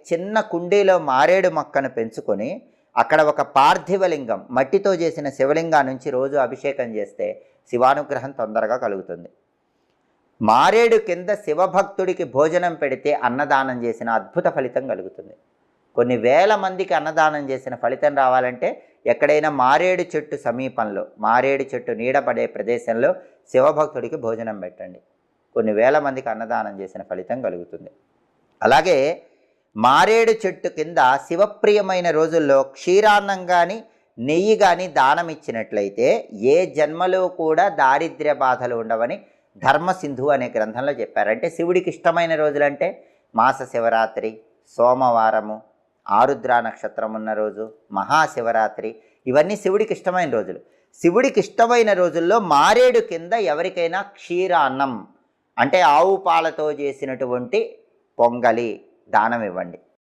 చిన్న కుండీలో మారేడు మొక్కను పెంచుకొని అక్కడ ఒక పార్థివలింగం మట్టితో చేసిన శివలింగా నుంచి రోజు అభిషేకం చేస్తే శివానుగ్రహం తొందరగా కలుగుతుంది. మారేడు కింద శివభక్తుడికి భోజనం పెడితే అన్నదానం చేసిన అద్భుత ఫలితం కలుగుతుంది. కొన్ని వేల మందికి అన్నదానం చేసిన ఫలితం రావాలంటే ఎక్కడైనా మారేడు చెట్టు సమీపంలో, మారేడు చెట్టు నీడపడే ప్రదేశంలో శివభక్తుడికి భోజనం పెట్టండి. కొన్ని వేల మందికి అన్నదానం చేసిన ఫలితం కలుగుతుంది. అలాగే మారేడు చెట్టు కింద శివప్రియమైన రోజుల్లో క్షీరాన్నం కానీ నెయ్యి కానీ దానం ఇచ్చినట్లయితే ఏ జన్మలో కూడా దారిద్ర్య బాధలు ఉండవని ధర్మసింధు అనే గ్రంథంలో చెప్పారు. అంటే శివుడికి ఇష్టమైన రోజులంటే మాస శివరాత్రి, సోమవారము, ఆరుద్ర నక్షత్రం ఉన్న రోజు, మహాశివరాత్రి, ఇవన్నీ శివుడికి ఇష్టమైన రోజులు. శివుడికి ఇష్టమైన రోజుల్లో మారేడు కింద ఎవరికైనా క్షీరాన్నం అంటే ఆవు పాలతో చేసినటువంటి పొంగలి దానం ఇవ్వండి.